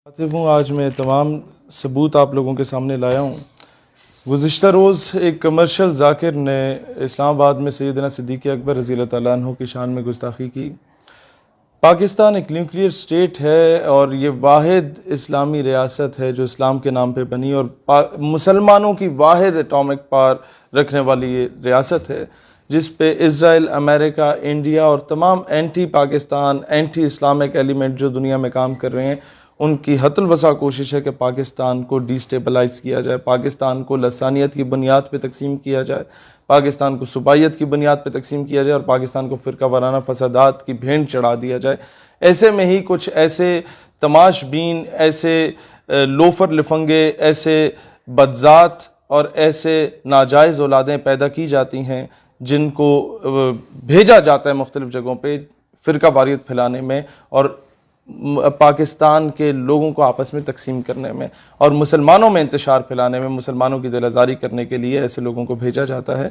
عاطف ہوں۔ آج میں تمام ثبوت آپ لوگوں کے سامنے لایا ہوں۔ گزشتہ روز ایک کمرشل ذاکر نے اسلام آباد میں سیدنا صدیق اکبر رضی اللہ تعالیٰ عنہ کی شان میں گستاخی کی۔ پاکستان ایک نیوکلیئر سٹیٹ ہے اور یہ واحد اسلامی ریاست ہے جو اسلام کے نام پہ بنی اور مسلمانوں کی واحد اٹامک پاور رکھنے والی یہ ریاست ہے، جس پہ اسرائیل، امریکہ، انڈیا اور تمام anti Pakistan, anti Islamic element جو دنیا میں کام کر رہے ہیں، ان کی حت الوسع کوشش ہے کہ پاکستان کو ڈی سٹیبلائز کیا جائے، پاکستان کو لسانیت کی بنیاد پہ تقسیم کیا جائے، پاکستان کو صوبائیت کی بنیاد پہ تقسیم کیا جائے اور پاکستان کو فرقہ وارانہ فسادات کی بھینٹ چڑھا دیا جائے۔ ایسے میں ہی کچھ ایسے تماش بین، ایسے لوفر لفنگے، ایسے بدذات اور ایسے ناجائز اولادیں پیدا کی جاتی ہیں جن کو بھیجا جاتا ہے مختلف جگہوں پہ فرقہ واریت پھیلانے میں اور پاکستان کے لوگوں کو آپس میں تقسیم کرنے میں اور مسلمانوں میں انتشار پھیلانے میں، مسلمانوں کی دل آزاری کرنے کے لیے ایسے لوگوں کو بھیجا جاتا ہے۔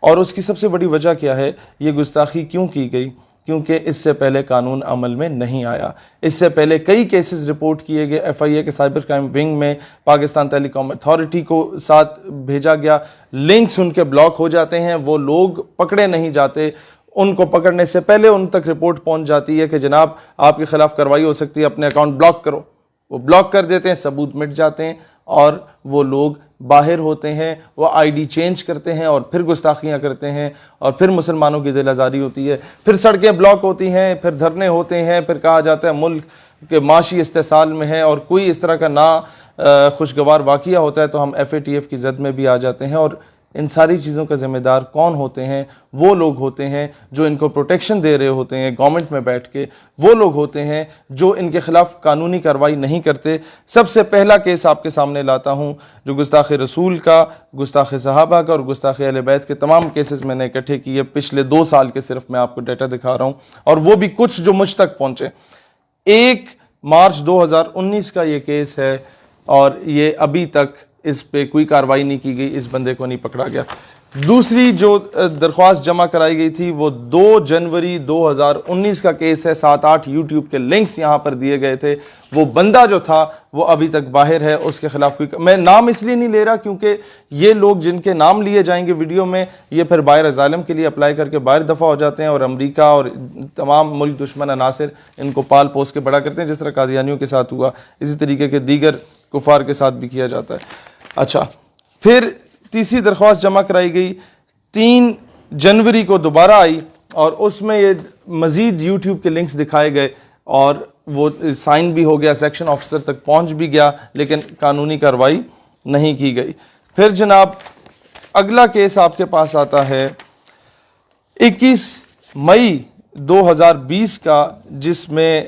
اور اس کی سب سے بڑی وجہ کیا ہے؟ یہ گستاخی کیوں کی گئی؟ کیونکہ اس سے پہلے قانون عمل میں نہیں آیا۔ اس سے پہلے کئی کیسز رپورٹ کیے گئے، ایف آئی اے کے سائبر کرائم ونگ میں پاکستان ٹیلی کام اتھارٹی کو ساتھ بھیجا گیا، لنکس ان کے بلاک ہو جاتے ہیں، وہ لوگ پکڑے نہیں جاتے، ان کو پکڑنے سے پہلے ان تک رپورٹ پہنچ جاتی ہے کہ جناب آپ کے خلاف کارروائی ہو سکتی ہے، اپنے اکاؤنٹ بلاک کرو۔ وہ بلاک کر دیتے ہیں، ثبوت مٹ جاتے ہیں اور وہ لوگ باہر ہوتے ہیں، وہ آئی ڈی چینج کرتے ہیں اور پھر گستاخیاں کرتے ہیں اور پھر مسلمانوں کی دل آزاری ہوتی ہے، پھر سڑکیں بلاک ہوتی ہیں، پھر دھرنے ہوتے ہیں، پھر کہا جاتا ہے ملک کے معاشی استحصال میں ہے اور کوئی اس طرح کا خوشگوار واقعہ ہوتا ہے تو ہم ایف اے ٹی ایف کی زد میں بھی آ جاتے ہیں۔ اور ان ساری چیزوں کا ذمہ دار کون ہوتے ہیں؟ وہ لوگ ہوتے ہیں جو ان کو پروٹیکشن دے رہے ہوتے ہیں گورنمنٹ میں بیٹھ کے، وہ لوگ ہوتے ہیں جو ان کے خلاف قانونی کارروائی نہیں کرتے۔ سب سے پہلا کیس آپ کے سامنے لاتا ہوں جو گستاخ رسول کا، گستاخ صحابہ کا اور گستاخ اہل بیت کے تمام کیسز میں نے اکٹھے کیے، پچھلے 2 سال کے صرف میں آپ کو ڈیٹا دکھا رہا ہوں اور وہ بھی کچھ جو مجھ تک پہنچے۔ 1 مارچ 2019 کا یہ کیس ہے اور یہ ابھی تک اس پہ کوئی کارروائی نہیں کی گئی، اس بندے کو نہیں پکڑا گیا۔ دوسری جو درخواست جمع کرائی گئی تھی وہ 2 جنوری 2019 کا کیس ہے، 7-8 یوٹیوب کے لنکس یہاں پر دیے گئے تھے۔ وہ بندہ جو تھا وہ ابھی تک باہر ہے، اس کے خلاف کوئی میں نام اس لیے نہیں لے رہا کیونکہ یہ لوگ جن کے نام لیے جائیں گے ویڈیو میں، یہ پھر باہر اسائلم کے لیے اپلائی کر کے باہر دفع ہو جاتے ہیں اور امریکہ اور تمام ملک دشمن عناصر ان کو پال پوس کے بڑا کرتے ہیں، جس طرح قادیانیوں کے ساتھ ہوا، اسی طریقے کے دیگر کفار کے ساتھ بھی کیا جاتا ہے۔ اچھا، پھر تیسری درخواست جمع کرائی گئی 3 جنوری کو دوبارہ آئی اور اس میں یہ مزید یوٹیوب کے لنکس دکھائے گئے اور وہ سائن بھی ہو گیا، سیکشن آفیسر تک پہنچ بھی گیا، لیکن قانونی کارروائی نہیں کی گئی۔ پھر جناب اگلا کیس آپ کے پاس آتا ہے 21 مئی 2020 کا، جس میں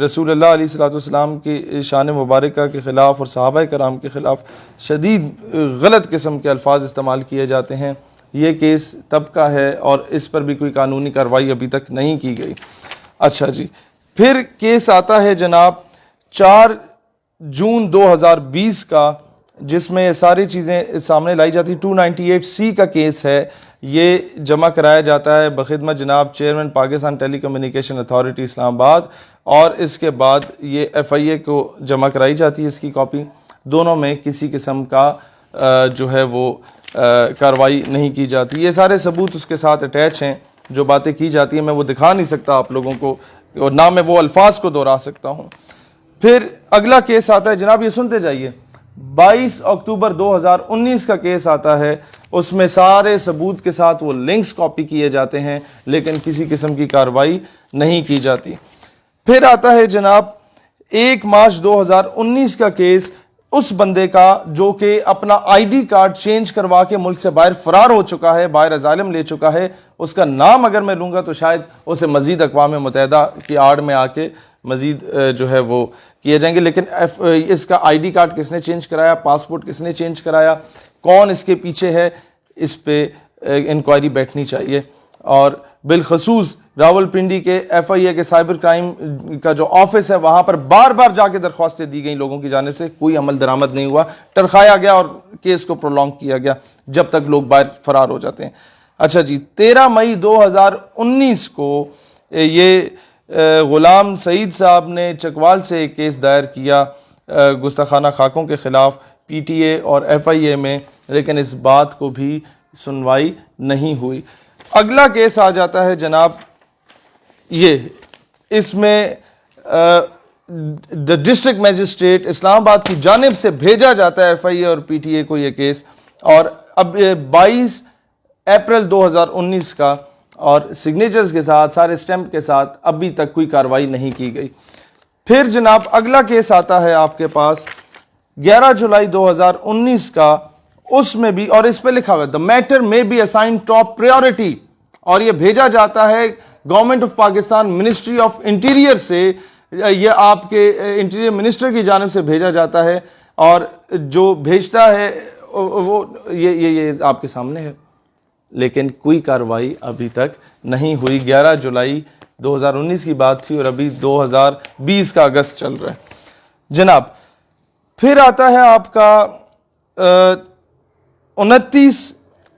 رسول اللہ علیہ الصلوۃ والسلام کی شان مبارکہ کے خلاف اور صحابہ کرام کے خلاف شدید غلط قسم کے الفاظ استعمال کیے جاتے ہیں۔ یہ کیس تب کا ہے اور اس پر بھی کوئی قانونی کارروائی ابھی تک نہیں کی گئی۔ اچھا جی، پھر کیس آتا ہے جناب 4 جون 2020 کا، جس میں یہ ساری چیزیں سامنے لائی جاتی۔ 298C کا کیس ہے، یہ جمع کرایا جاتا ہے بخدمت جناب چیئرمین پاکستان ٹیلی کمیونیکیشن اتھارٹی اسلام آباد اور اس کے بعد یہ ایف آئی اے کو جمع کرائی جاتی ہے اس کی کاپی۔ دونوں میں کسی قسم کا جو ہے وہ کارروائی نہیں کی جاتی۔ یہ سارے ثبوت اس کے ساتھ اٹیچ ہیں، جو باتیں کی جاتی ہیں میں وہ دکھا نہیں سکتا آپ لوگوں کو اور نہ میں وہ الفاظ کو دہرا سکتا ہوں۔ پھر اگلا کیس آتا ہے جناب، یہ سنتے جائیے، 22 اکتوبر 2019 کا کیس آتا ہے۔ اس میں سارے ثبوت کے ساتھ وہ لنکس کاپی کیے جاتے ہیں لیکن کسی قسم کی کارروائی نہیں کی جاتی۔ پھر آتا ہے جناب 1 مارچ 2019 کا کیس، اس بندے کا جو کہ اپنا آئی ڈی کارڈ چینج کروا کے ملک سے باہر فرار ہو چکا ہے، باہر اسائلم لے چکا ہے۔ اس کا نام اگر میں لوں گا تو شاید اسے مزید اقوام متحدہ کی آڑ میں آ کے مزید جو ہے وہ کیے جائیں گے، لیکن اس کا آئی ڈی کارڈ کس نے چینج کرایا، پاسپورٹ کس نے چینج کرایا، کون اس کے پیچھے ہے، اس پہ انکوائری بیٹھنی چاہیے۔ اور بالخصوص راول پنڈی کے ایف آئی اے کے سائبر کرائم کا جو آفس ہے وہاں پر بار بار جا کے درخواستیں دی گئیں لوگوں کی جانب سے، کوئی عمل درآمد نہیں ہوا، ٹرخایا گیا اور کیس کو پرولونگ کیا گیا جب تک لوگ باہر فرار ہو جاتے ہیں۔ اچھا جی، 13 مئی 2019 کو یہ غلام سعید صاحب نے چکوال سے ایک کیس دائر کیا گستاخانہ خاکوں کے خلاف پی ٹی اے اور ایف آئی اے میں، لیکن اس بات کو بھی سنوائی نہیں ہوئی۔ اگلا کیس آ جاتا ہے جناب یہ، اس میں ڈسٹرکٹ میجسٹریٹ اسلام آباد کی جانب سے بھیجا جاتا ہے ایف آئی اے اور پی ٹی اے کو یہ کیس، اور اب 22 اپریل 2019 کا، اور سگنیچرز کے ساتھ، سارے اسٹیمپ کے ساتھ، ابھی تک کوئی کارروائی نہیں کی گئی۔ پھر جناب اگلا کیس آتا ہے آپ کے پاس 11 جولائی 2019 کا، اس میں بھی، اور اس پہ لکھا ہوا ہے the matter may be assigned top priority، اور یہ بھیجا جاتا ہے government of Pakistan ministry of interior سے، یہ آپ کے انٹیریئر منسٹر کی جانب سے بھیجا جاتا ہے، اور جو بھیجتا ہے وہ یہ آپ کے سامنے ہے، لیکن کوئی کارروائی ابھی تک نہیں ہوئی۔ 11 جولائی 2019 کی بات تھی اور ابھی 2020 کا اگست چل رہا ہے جناب۔ پھر آتا ہے آپ کا 29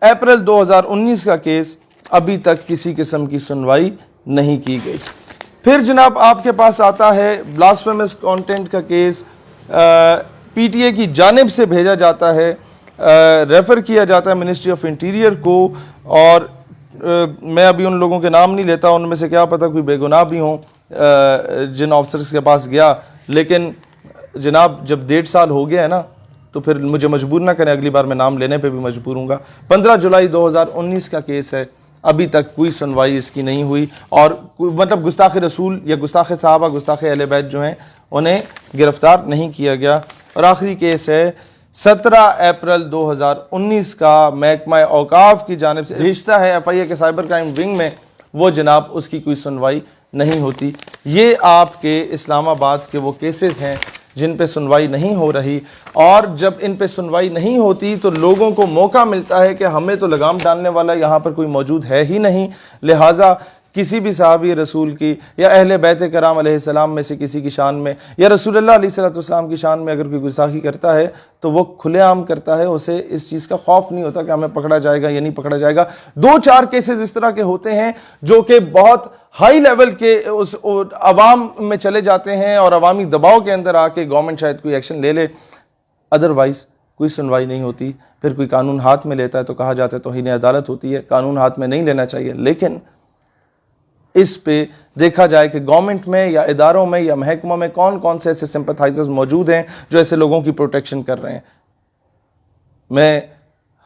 اپریل 2019 کا کیس، ابھی تک کسی قسم کی سنوائی نہیں کی گئی۔ پھر جناب آپ کے پاس آتا ہے بلاسفیمس کانٹینٹ کا کیس، پی ٹی اے کی جانب سے بھیجا جاتا ہے، ریفر کیا جاتا ہے منسٹری آف انٹیریئر کو، اور میں ابھی ان لوگوں کے نام نہیں لیتا، ان میں سے کیا پتہ کوئی بے گناہ بھی ہوں جن آفسرز کے پاس گیا، لیکن جناب جب 1.5 سال ہو گیا ہے نا، تو پھر مجھے مجبور نہ کریں، اگلی بار میں نام لینے پہ بھی مجبور ہوں گا۔ 15 جولائی 2019 کا کیس ہے، ابھی تک کوئی سنوائی اس کی نہیں ہوئی، اور مطلب گستاخ رسول یا گستاخ صحابہ، گستاخ اہل بیت جو ہیں انہیں گرفتار نہیں کیا گیا۔ اور آخری کیس ہے 17 اپریل 2019 کا، محکمہ اوقاف کی جانب سے بھیجتا ہے ایف آئی اے کے سائبر کرائم ونگ میں، وہ جناب اس کی کوئی سنوائی نہیں ہوتی۔ یہ آپ کے اسلام آباد کے وہ کیسز ہیں جن پہ سنوائی نہیں ہو رہی، اور جب ان پہ سنوائی نہیں ہوتی تو لوگوں کو موقع ملتا ہے کہ ہمیں تو لگام ڈالنے والا یہاں پر کوئی موجود ہے ہی نہیں، لہٰذا کسی بھی صحابی رسول کی یا اہل بیت کرام علیہ السلام میں سے کسی کی شان میں یا رسول اللہ علیہ السلام کی شان میں اگر کوئی گستاخی کرتا ہے تو وہ کھلے عام کرتا ہے، اسے اس چیز کا خوف نہیں ہوتا کہ ہمیں پکڑا جائے گا یا نہیں پکڑا جائے گا۔ 2-4 کیسز اس طرح کے ہوتے ہیں جو کہ بہت ہائی لیول کے اس عوام میں چلے جاتے ہیں، اور عوامی دباؤ کے اندر آ کے گورنمنٹ شاید کوئی ایکشن لے لے، ادروائز کوئی سنوائی نہیں ہوتی۔ پھر کوئی قانون ہاتھ میں لیتا ہے تو کہا جاتا ہے توہین عدالت ہوتی ہے، قانون ہاتھ میں نہیں لینا چاہیے، لیکن اس پہ دیکھا جائے کہ گورنمنٹ میں یا اداروں میں یا محکموں میں کون کون سے ایسے سمپتھائزرز موجود ہیں جو ایسے لوگوں کی پروٹیکشن کر رہے ہیں۔ میں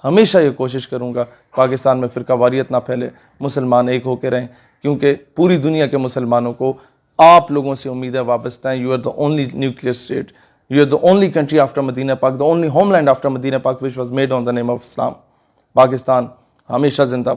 ہمیشہ یہ کوشش کروں گا پاکستان میں فرقہ واریت نہ پھیلے، مسلمان ایک ہو کے رہیں، کیونکہ پوری دنیا کے مسلمانوں کو آپ لوگوں سے امیدیں وابستہ ہیں۔ You are the only nuclear state, you are the only country after Medina Pak, the only homeland after Medina Pak which was made on the name of Islam۔ Pakistan ہمیشہ زندہ باد۔